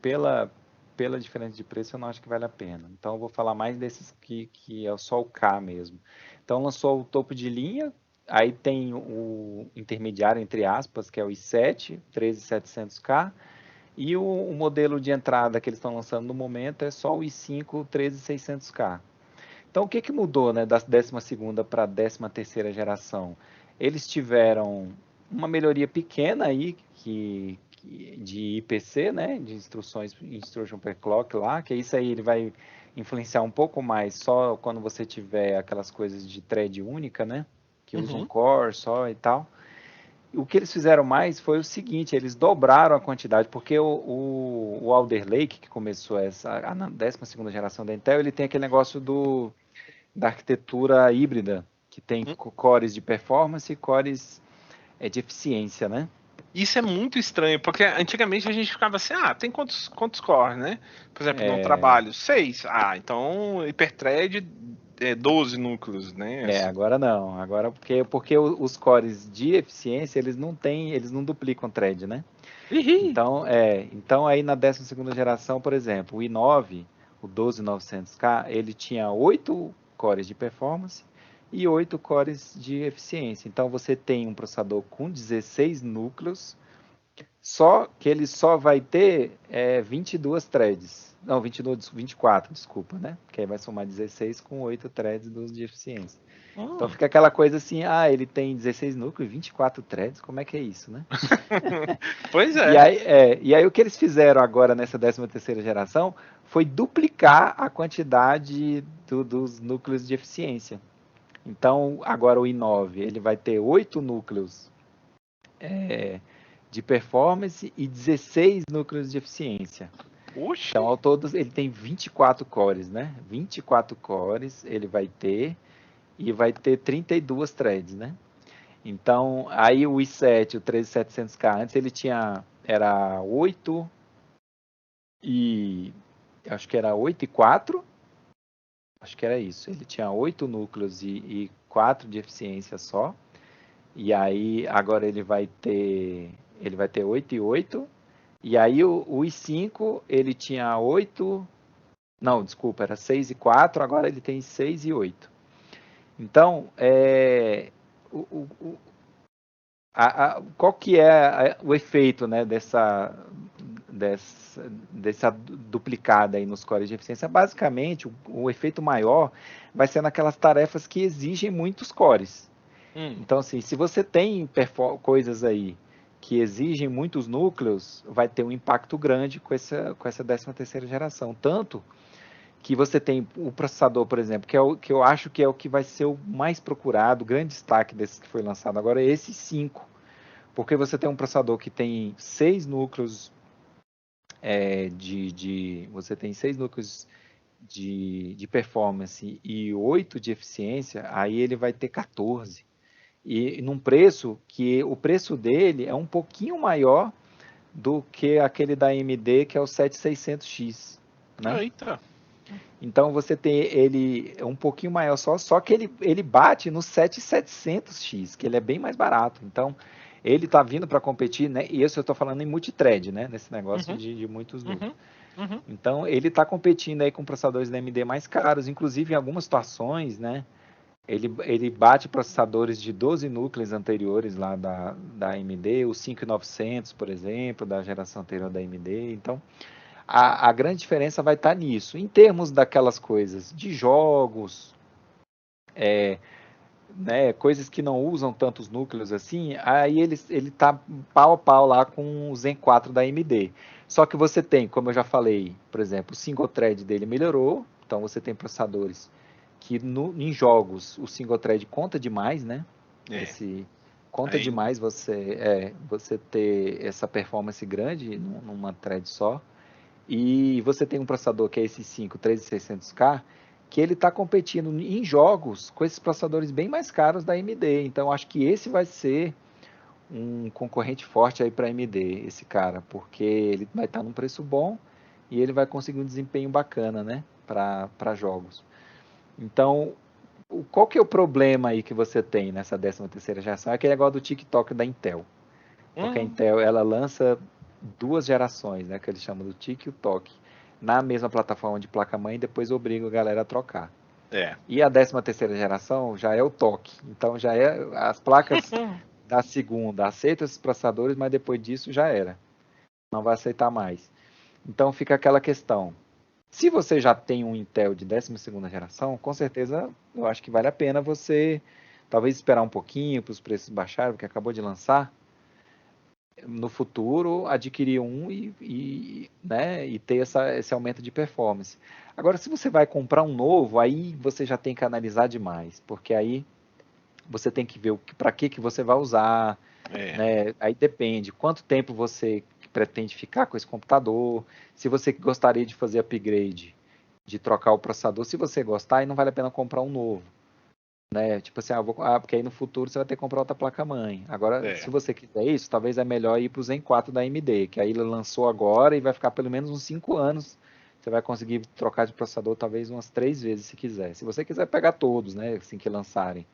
pela diferença de preço, eu não acho que vale a pena. Então, eu vou falar mais desses que é só o K mesmo. Então, lançou o topo de linha, aí tem o intermediário, entre aspas, que é o i7, 13700K, e o modelo de entrada que eles estão lançando no momento é só o i5, 13600K. Então, o que mudou, né, da 12ª para a 13ª geração? Eles tiveram uma melhoria pequena aí de IPC, né, de Instruction per Clock lá, que isso aí ele vai influenciar um pouco mais só quando você tiver aquelas coisas de thread única, né, que usa um core só e tal. O que eles fizeram mais foi o seguinte, eles dobraram a quantidade, porque o Alder Lake, que começou a 12ª geração da Intel, ele tem aquele negócio da arquitetura híbrida, que tem cores de performance e cores de eficiência, né? Isso é muito estranho, porque antigamente a gente ficava assim, tem quantos cores, né? Por exemplo, no trabalho, 6. Então hiperthread 12 núcleos, né? Assim. Agora não. Agora porque os cores de eficiência, eles não duplicam thread, né? Então aí na 12ª geração, por exemplo, o i9, o 12900K, ele tinha 8 cores de performance e 8 cores de eficiência. Então você tem um processador com 16 núcleos, só que ele só vai ter 22 threads. Não, 22, 24, desculpa, né? Porque aí vai somar 16 com 8 threads dos de eficiência. Então fica aquela coisa assim, ele tem 16 núcleos e 24 threads, como é que é isso, né? Pois é. E aí o que eles fizeram agora nessa 13ª geração foi duplicar a quantidade dos núcleos de eficiência. Então agora o i9 ele vai ter 8 núcleos de performance e 16 núcleos de eficiência. Oxi. Então ao todo ele tem 24 cores, né? 24 cores ele vai ter e vai ter 32 threads, né? Então, aí o i7, o 13700K, antes ele era 8 e acho que era 8 e 4, acho que era isso. Ele tinha 8 núcleos e 4 de eficiência só. E aí agora ele vai ter 8 e 8. E aí o i5 ele tinha 8, não, desculpa, era 6 e 4, agora ele tem 6 e 8. Então, qual que é o efeito, né, dessa duplicada aí nos cores de eficiência? Basicamente, o efeito maior vai ser naquelas tarefas que exigem muitos cores. Então, assim, se você tem coisas aí que exigem muitos núcleos, vai ter um impacto grande com essa 13ª geração. Tanto que você tem o processador, por exemplo, que eu acho que é o que vai ser o mais procurado, o grande destaque desse que foi lançado agora é esse 5. Porque você tem um processador que tem 6 núcleos você tem 6 núcleos de performance e 8 de eficiência, aí ele vai ter 14. E num preço que o preço dele é um pouquinho maior do que aquele da AMD, que é o 7600X, né? Eita. Então você tem ele um pouquinho maior só que ele bate no 7700X, que ele é bem mais barato. Então ele está vindo para competir, né? E isso eu estou falando em multithread, né? Nesse negócio de muitos núcleos. Então ele está competindo aí com processadores da AMD mais caros, inclusive em algumas situações, né? Ele bate processadores de 12 núcleos anteriores lá da AMD, o 5900, por exemplo, da geração anterior da AMD. Então a grande diferença vai estar nisso. Em termos daquelas coisas de jogos, né, coisas que não usam tantos núcleos assim, aí ele está pau a pau lá com o Zen 4 da AMD. Só que você tem, como eu já falei, por exemplo, o single thread dele melhorou, então você tem processadores que em jogos o single thread conta demais, né? Conta demais você ter essa performance grande numa thread só. E você tem um processador que é esse 5 13600K, que ele está competindo em jogos com esses processadores bem mais caros da AMD. Então acho que esse vai ser um concorrente forte aí para a AMD, esse cara, porque ele vai estar num preço bom e ele vai conseguir um desempenho bacana, né, para jogos. Então, qual que é o problema aí que você tem nessa 13ª geração? É aquele negócio do TikTok da Intel. Porque a Intel, ela lança 2 gerações, né, que eles chamam do Tik e o Tok. na mesma plataforma de placa-mãe e depois obriga a galera a trocar. É. E a 13ª geração já é o toque. Então já é as placas da segunda aceitam esses processadores, mas depois disso já era. Não vai aceitar mais. Então fica aquela questão. Se você já tem um Intel de 12ª geração, com certeza eu acho que vale a pena você talvez esperar um pouquinho para os preços baixarem, porque acabou de lançar. No futuro, adquirir um né, e ter esse aumento de performance. Agora, se você vai comprar um novo, aí você já tem que analisar demais, porque aí você tem que ver para que você vai usar, né? Aí depende quanto tempo você pretende ficar com esse computador, se você gostaria de fazer upgrade, de trocar o processador, se você gostar, aí não vale a pena comprar um novo. Né? Tipo assim, porque aí no futuro você vai ter que comprar outra placa-mãe. Agora, se você quiser isso, talvez é melhor ir para o Zen 4 da AMD, que aí ele lançou agora e vai ficar pelo menos uns 5 anos. Você vai conseguir trocar de processador talvez umas 3 vezes se quiser. Se você quiser pegar todos, né, assim que lançarem.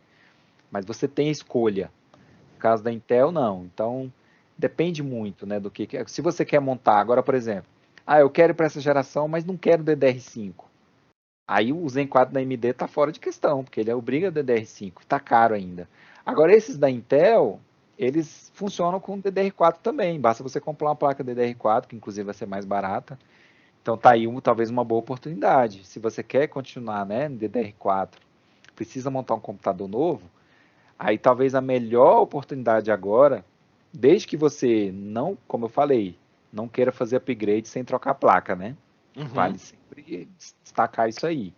Mas você tem a escolha. No caso da Intel, não. Então, depende muito, né, do que... Se você quer montar, agora, por exemplo, eu quero ir para essa geração, mas não quero DDR5. Aí o Zen 4 da AMD está fora de questão, porque ele obriga a DDR5, está caro ainda. Agora esses da Intel, eles funcionam com DDR4 também, basta você comprar uma placa DDR4, que inclusive vai ser mais barata. Então tá aí talvez uma boa oportunidade. Se você quer continuar, né, no DDR4, precisa montar um computador novo, aí talvez a melhor oportunidade agora, desde que você não, como eu falei, não queira fazer upgrade sem trocar a placa, né? Vale sempre destacar isso aí.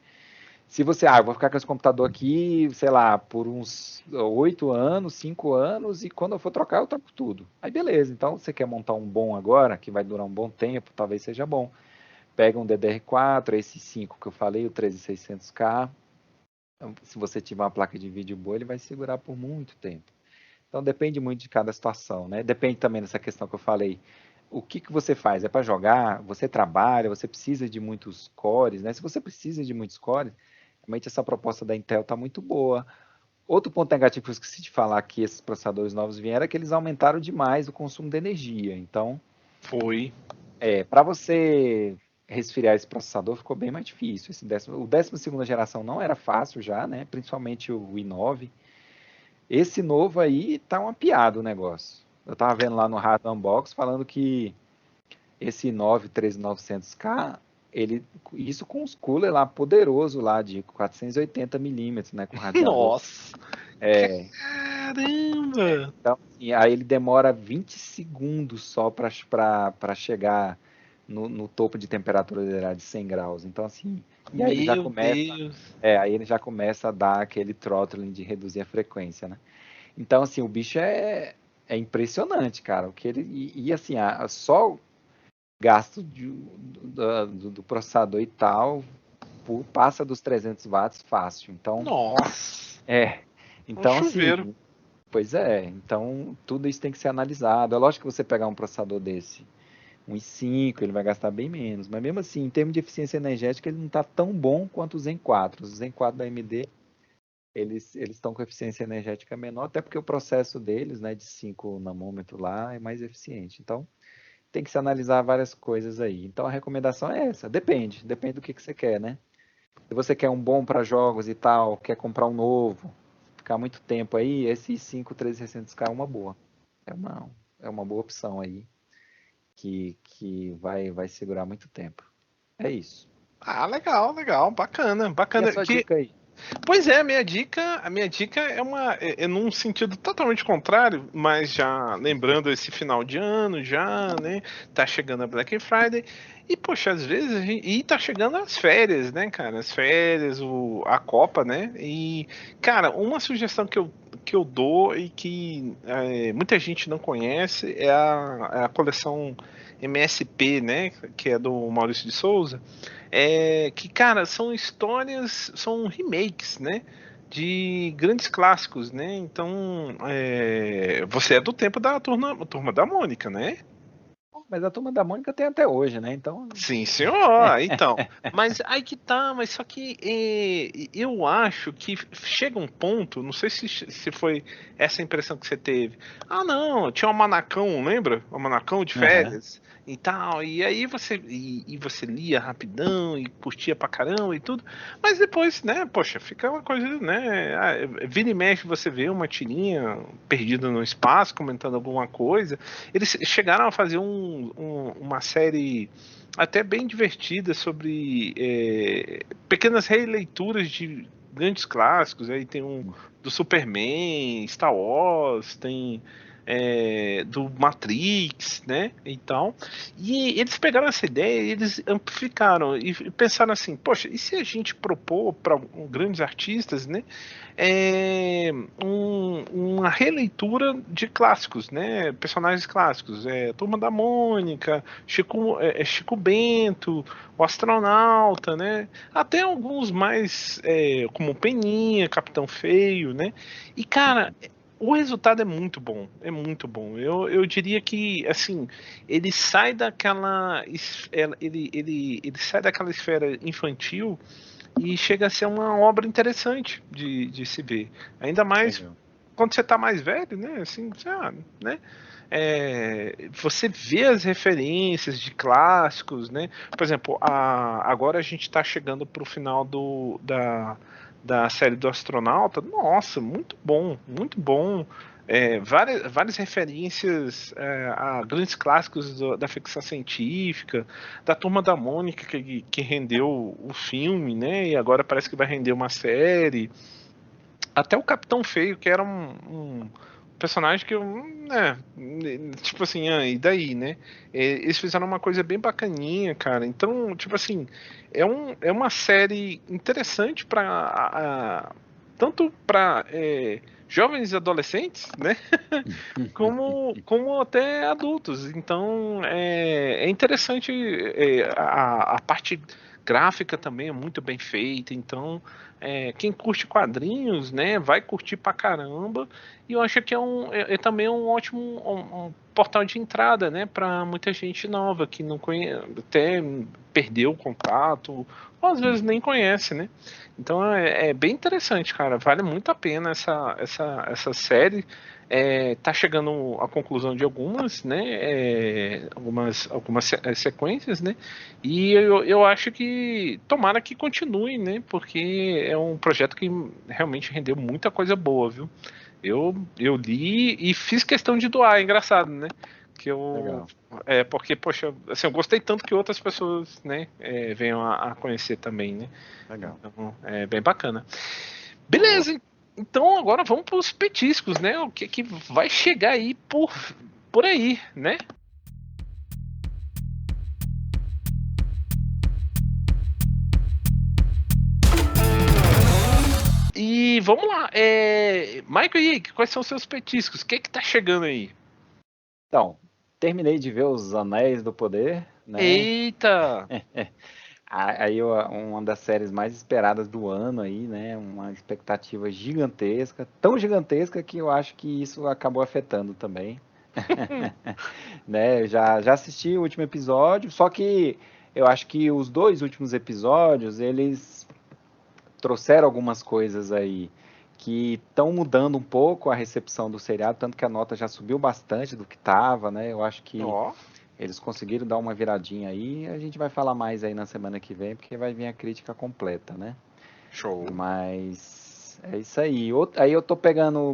Se você, eu vou ficar com esse computador aqui, sei lá, por uns 8 anos, 5 anos, e quando eu for trocar, eu troco tudo. Aí beleza, então você quer montar um bom agora, que vai durar um bom tempo, talvez seja bom. Pega um DDR4, esse 5 que eu falei, o 13600K. Então, se você tiver uma placa de vídeo boa, ele vai segurar por muito tempo. Então depende muito de cada situação, né? Depende também dessa questão que eu falei. O que você faz? É para jogar? Você trabalha? Você precisa de muitos cores, né? Se você precisa de muitos cores, realmente essa proposta da Intel está muito boa. Outro ponto negativo que eu esqueci de falar que esses processadores novos vieram é que eles aumentaram demais o consumo de energia. Então, para você resfriar esse processador ficou bem mais difícil. O 12ª geração não era fácil já, né? Principalmente o i9. Esse novo aí tá uma piada o negócio. Eu tava vendo lá no Hard Unbox falando que esse i9 13900K, isso com os cooler lá poderoso lá de 480 milímetros, né, com radiador. Nossa! Caramba! Então, assim, aí ele demora 20 segundos só para chegar no topo de temperatura de 100 graus. Então, assim, e aí ele já começa, aí ele já começa a dar aquele throttling de reduzir a frequência, né? Então, assim, o bicho é impressionante, cara. O que ele, assim, só gasto do processador e tal passa dos 300 watts fácil. Então, nossa! Então, assim, pois é. Então, tudo isso tem que ser analisado. É lógico que você pegar um processador desse, um i5, ele vai gastar bem menos. Mas mesmo assim, em termos de eficiência energética, ele não está tão bom quanto o Zen 4. Os Zen 4 da AMD, eles estão com eficiência energética menor, até porque o processo deles, né, de 5 nanômetros lá, é mais eficiente. Então, tem que se analisar várias coisas aí. Então, a recomendação é essa. Depende do que você quer, né? Se você quer um bom para jogos e tal, quer comprar um novo, ficar muito tempo aí, esse i5 3600K é uma boa. É uma boa opção aí, que vai segurar muito tempo. É isso. Legal, bacana. E a sua dica aí? Pois é, a minha dica é num sentido totalmente contrário, mas já lembrando esse final de ano já, né? Tá chegando a Black Friday e poxa, às vezes e tá chegando as férias, né, cara? As férias, a Copa, né? E cara, uma sugestão que eu dou e que muita gente não conhece é a coleção MSP, né? Que é do Maurício de Souza. Que, cara, são histórias, são remakes, né? De grandes clássicos, né? Então, você é do tempo da turma da Mônica, né? Mas a Turma da Mônica tem até hoje, né? Então. Sim, senhor. Então, mas aí que tá, mas só que eu acho que chega um ponto, não sei se foi essa impressão que você teve. Ah, não, tinha um manacão, lembra? Um manacão de Aham. férias e tal. E aí você lia rapidão e curtia pra caramba e tudo. Mas depois, né, poxa, fica uma coisa, né? Vira e mexe você vê uma tirinha perdida no espaço comentando alguma coisa. Eles chegaram a fazer uma série até bem divertida sobre pequenas releituras de grandes clássicos. Aí tem um do Superman, Star Wars, tem do Matrix, né? E tal. E eles pegaram essa ideia e eles amplificaram e pensaram assim: poxa, e se a gente propor para grandes artistas, né? Uma releitura de clássicos, né? Personagens clássicos, Turma da Mônica, Chico Bento, o Astronauta, né? Até alguns mais como Peninha, Capitão Feio, né? E cara, o resultado é muito bom, é muito bom. Eu diria que assim ele sai daquela ele sai daquela esfera infantil e chega a ser uma obra interessante de se ver. Ainda mais Legal. quando você está mais velho, né? Assim, né? Você vê as referências de clássicos, né? Por exemplo, agora a gente está chegando para o final da série do Astronauta. Nossa, muito bom, muito bom. Várias referências a grandes clássicos da ficção científica, da Turma da Mônica que rendeu o filme, né? E agora parece que vai render uma série. Até o Capitão Feio, que era um personagem que eu. Tipo assim, e daí, né? Eles fizeram uma coisa bem bacaninha, cara. Então, tipo assim, é uma série interessante para tanto para jovens e adolescentes, né? Como até adultos. Então é interessante. A parte gráfica também é muito bem feita. Então quem curte quadrinhos, né, vai curtir pra caramba. E eu acho que também um ótimo um portal de entrada, né, para muita gente nova que não conhece, até perdeu o contato, ou às vezes nem conhece, né? Então é bem interessante, cara. Vale muito a pena essa série. Tá chegando à conclusão de algumas, né? Algumas sequências, né? E eu acho que tomara que continue, né? Porque é um projeto que realmente rendeu muita coisa boa, viu? Eu li e fiz questão de doar, é engraçado, né? Que eu Legal. porque, poxa, assim, eu gostei tanto que outras pessoas, né, venham a conhecer também, né? Legal. Então, é bem bacana. Boa. Beleza, então agora vamos para os petiscos, né? O que vai chegar aí por aí, né? E vamos lá, Michael e Ike, quais são os seus petiscos? O que tá chegando aí? Então, terminei de ver Os Anéis do Poder, né? Eita! Aí uma das séries mais esperadas do ano aí, né? Uma expectativa gigantesca, tão gigantesca que eu acho que isso acabou afetando também, né? Já assisti o último episódio, só que eu acho que os dois últimos episódios, eles trouxeram algumas coisas aí que estão mudando um pouco a recepção do seriado, tanto que a nota já subiu bastante do que estava, né? Eu acho que Ó, eles conseguiram dar uma viradinha aí. A gente vai falar mais aí na semana que vem, porque vai vir a crítica completa, né? show. Mas é isso aí. Aí eu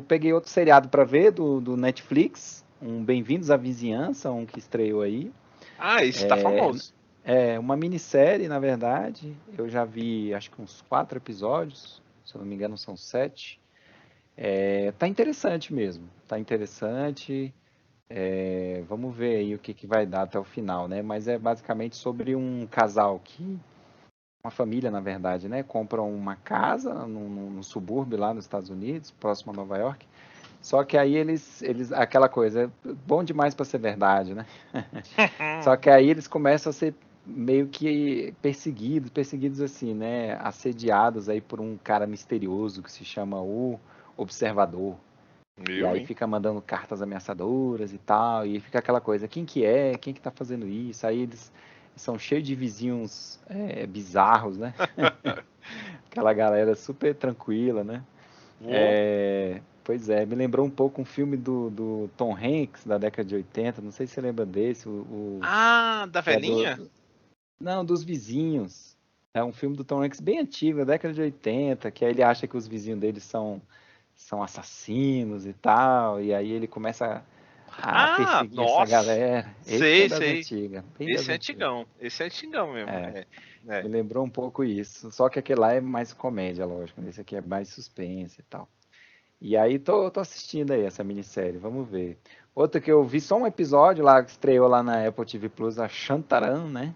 peguei outro seriado para ver do Netflix, um Bem-vindos à Vizinhança, um que estreou aí. Ah, esse tá famoso. É uma minissérie, na verdade. Eu já vi, acho que uns 4 episódios, se eu não me engano são 7. Tá interessante mesmo, tá interessante. Vamos ver aí o que vai dar até o final, né? Mas é basicamente sobre um casal uma família, na verdade, né? Compram uma casa num subúrbio lá nos Estados Unidos, próximo a Nova York. Só que aí aquela coisa, é bom demais para ser verdade, né? Só que aí eles começam a ser meio que perseguidos assim, né? Assediados aí por um cara misterioso que se chama o Observador. E aí fica mandando cartas ameaçadoras e tal, e fica aquela coisa, quem que é, quem que tá fazendo isso? Aí eles são cheios de vizinhos bizarros, né? Aquela galera super tranquila, né? Pois é, me lembrou um pouco um filme do Tom Hanks, da década de 80, não sei se você lembra desse, Da que é velhinha? não, dos vizinhos. É um filme do Tom Hanks bem antigo, da década de 80, que aí ele acha que os vizinhos dele são assassinos e tal, e aí ele começa a perseguir essa Nossa! galera. Esse é Sei, das sei. antigas, bem das Esse é antigas. antigão. Esse é antigão mesmo. É, É. me lembrou um pouco isso. Só que aquele lá é mais comédia, lógico. Esse aqui é mais suspense e tal. E aí tô assistindo aí essa minissérie, vamos ver. Outra que eu vi só um episódio lá, que estreou lá na Apple TV Plus, a Shantaran, né?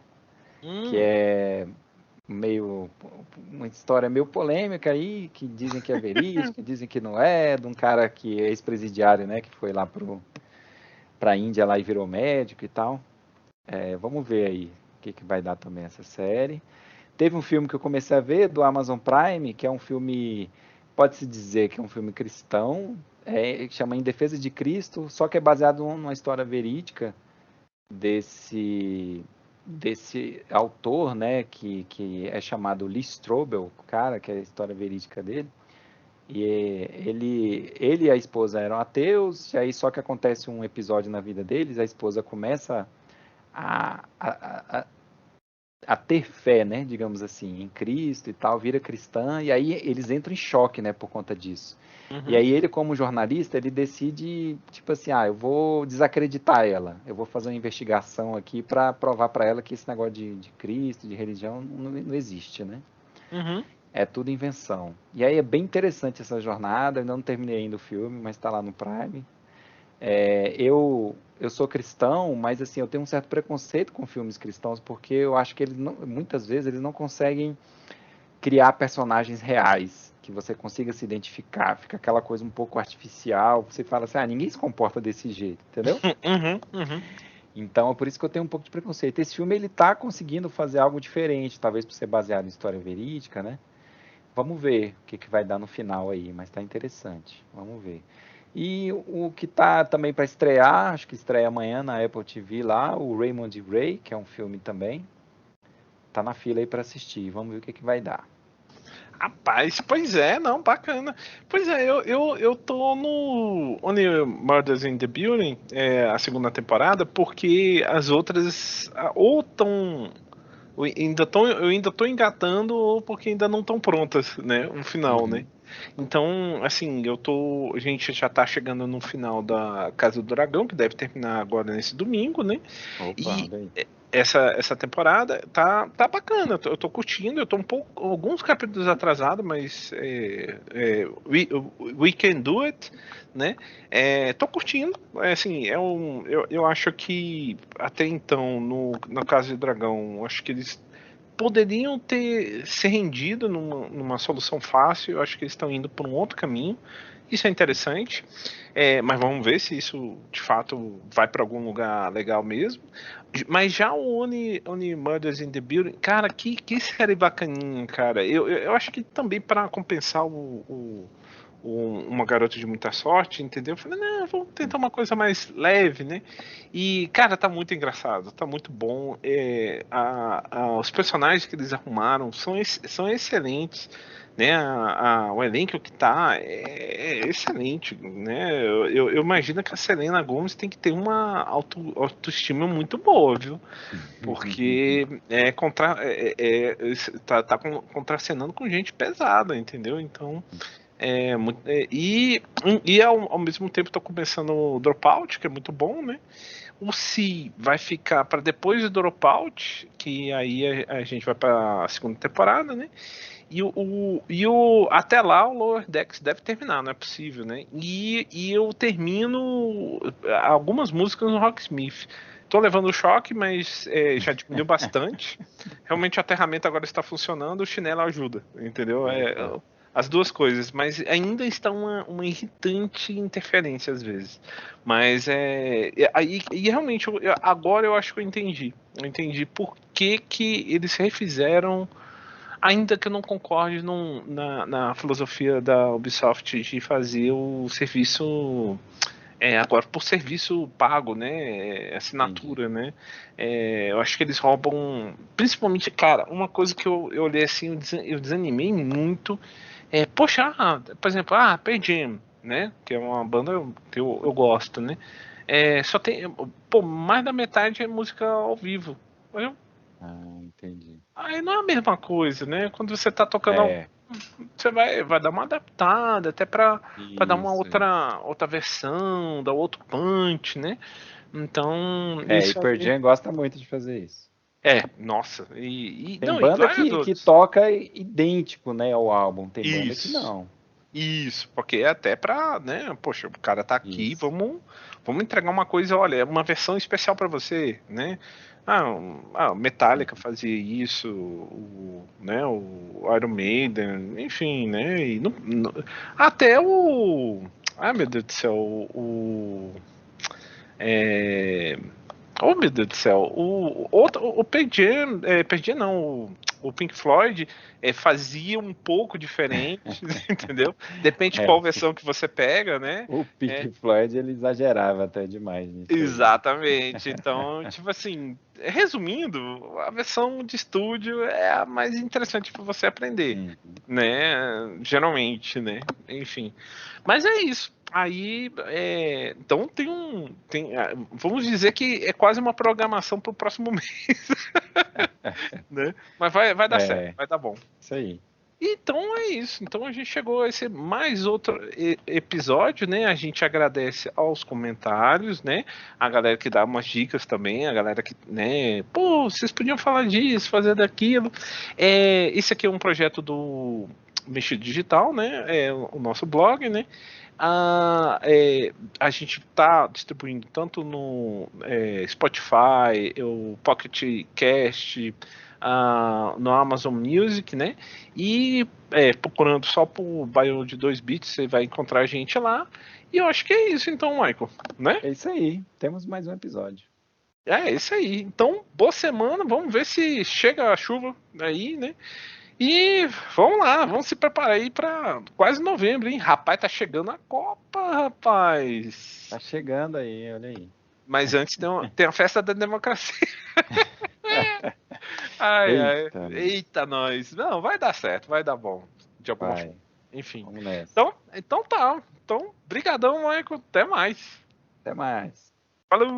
Que Hum, é meio uma história meio polêmica aí, que dizem que é verídica, dizem que não é, de um cara que é ex-presidiário, né, que foi lá pra Índia lá e virou médico e tal. Vamos ver aí o que vai dar também essa série. Teve um filme que eu comecei a ver do Amazon Prime, que é um filme, pode-se dizer que é um filme cristão, que chama Em Defesa de Cristo, só que é baseado numa história verídica desse autor, né, que é chamado Lee Strobel, cara, que é a história verídica dele. E ele e a esposa eram ateus, e aí só que acontece um episódio na vida deles, a esposa começa a ter fé, né, digamos assim, em Cristo e tal, vira cristã, e aí eles entram em choque, né, por conta disso. E uhum, aí ele, como jornalista, ele decide, tipo assim, eu vou desacreditar ela, eu vou fazer uma investigação aqui para provar para ela que esse negócio de Cristo, de religião, não existe, né? uhum. É tudo invenção. E aí é bem interessante essa jornada, eu ainda não terminei ainda o filme, mas está lá no Prime. Eu sou cristão, mas assim, eu tenho um certo preconceito com filmes cristãos, porque eu acho que eles muitas vezes eles não conseguem criar personagens reais, que você consiga se identificar, fica aquela coisa um pouco artificial, você fala assim, ninguém se comporta desse jeito, entendeu? Uhum, uhum. Então é por isso que eu tenho um pouco de preconceito. Esse filme ele tá conseguindo fazer algo diferente, talvez por ser baseado em história verídica, né? Vamos ver o que vai dar no final aí, mas tá interessante. Vamos ver. E o que tá também para estrear, acho que estreia amanhã na Apple TV lá, o Raymond Ray, que é um filme também. Tá na fila aí para assistir. Vamos ver o que vai dar. Rapaz, pois é, não, bacana. Pois é, eu tô no Only Murders in the Building, a segunda temporada, porque as outras ou tão. Eu ainda tô engatando, ou porque ainda não estão prontas, né? O final, né? Uhum. Então, assim, a gente já tá chegando no final da Casa do Dragão, que deve terminar agora nesse domingo, né? Opa, E olha aí. essa temporada tá bacana, eu tô curtindo, eu tô um pouco, alguns capítulos atrasado, mas we can do it, né? Tô curtindo, assim, eu acho que até então, no caso de Dragão, acho que eles poderiam ter se rendido numa solução fácil, eu acho que eles estão indo por um outro caminho. Isso é interessante, mas vamos ver se isso de fato vai para algum lugar legal mesmo. Mas já o Only Murders in the Building, cara, que série bacaninha, cara. Eu acho que também para compensar Uma Garota de Muita Sorte, entendeu? Eu falei, não, vamos tentar uma coisa mais leve, né? E, cara, tá muito engraçado, tá muito bom. Os personagens que eles arrumaram são excelentes, né? O elenco que tá é excelente, né? Eu imagino que a Selena Gomez tem que ter uma autoestima muito boa, viu? Porque tá contracenando com gente pesada, entendeu? Então. Ao mesmo tempo tô começando o Dropout, que é muito bom, né? O Se vai ficar para depois do Dropout, que aí a gente vai para a segunda temporada, né? Até lá o Lower Decks deve terminar, não é possível, né? E eu termino algumas músicas no Rocksmith. Tô levando o choque, mas já diminuiu bastante. Realmente o aterramento agora está funcionando, o chinelo ajuda, entendeu? Opa. As duas coisas, mas ainda está uma irritante interferência às vezes. Mas realmente agora eu acho que eu entendi. Eu entendi por que eles refizeram ainda que eu não concorde na filosofia da Ubisoft de fazer o serviço agora por serviço pago, né? Assinatura, né? Eu acho que eles roubam, principalmente, cara, uma coisa que eu olhei assim, eu desanimei muito. Poxa, por exemplo, Pearl Jam, né? Que é uma banda que eu gosto, né? Só tem, mais da metade é música ao vivo. Entendi. Aí não é a mesma coisa, né? Quando você tá tocando, você vai dar uma adaptada, até pra dar uma outra versão, dar outro punch, né? Então, E isso Pearl Jam gosta muito de fazer isso. nossa. Tem Não, e banda que Gladiadores. toca idêntico, né, ao álbum. Tem banda que Isso. não. Isso, porque é até pra, né? Poxa, o cara tá aqui, Isso. vamos entregar uma coisa, olha, uma versão especial pra você, né? Metallica fazia isso, né? O Iron Maiden, enfim, né? E até meu Deus do céu, oh, meu Deus do céu. O Pearl Jam, Pearl Jam não, o Pink Floyd fazia um pouco diferente, entendeu? Depende de qual versão que você pega, né? O Pink Floyd, ele exagerava até demais nisso aí. Exatamente. Então, tipo assim, resumindo, a versão de estúdio é a mais interessante para você aprender, né? Geralmente, né? Enfim. Mas é isso. Aí, então vamos dizer que é quase uma programação para o próximo mês, né? Mas vai dar certo, vai dar bom. Isso aí. Então é isso. Então a gente chegou a esse mais outro episódio, né? A gente agradece aos comentários, né? A galera que dá umas dicas também, a galera que, né? Pô, vocês podiam falar disso, fazer daquilo. Esse aqui é um projeto do Mexido Digital, né? É o nosso blog, né? A gente está distribuindo tanto no Spotify, o Pocket Cast, no Amazon Music, né? E procurando só por Bio de 2 bits, você vai encontrar a gente lá. E eu acho que é isso então, Michael, né? É isso aí. Temos mais um episódio. É isso aí. Então, boa semana. Vamos ver se chega a chuva aí, né? E vamos lá, vamos se preparar aí para quase novembro, hein? Rapaz, tá chegando a Copa, rapaz. Tá chegando aí, olha aí. Mas antes tem a festa da democracia. Eita, nós. Não, vai dar certo, vai dar bom. De alguma forma. Enfim. Vamos nessa. Então tá. Então, brigadão, Michael. Até mais. Até mais. Falou!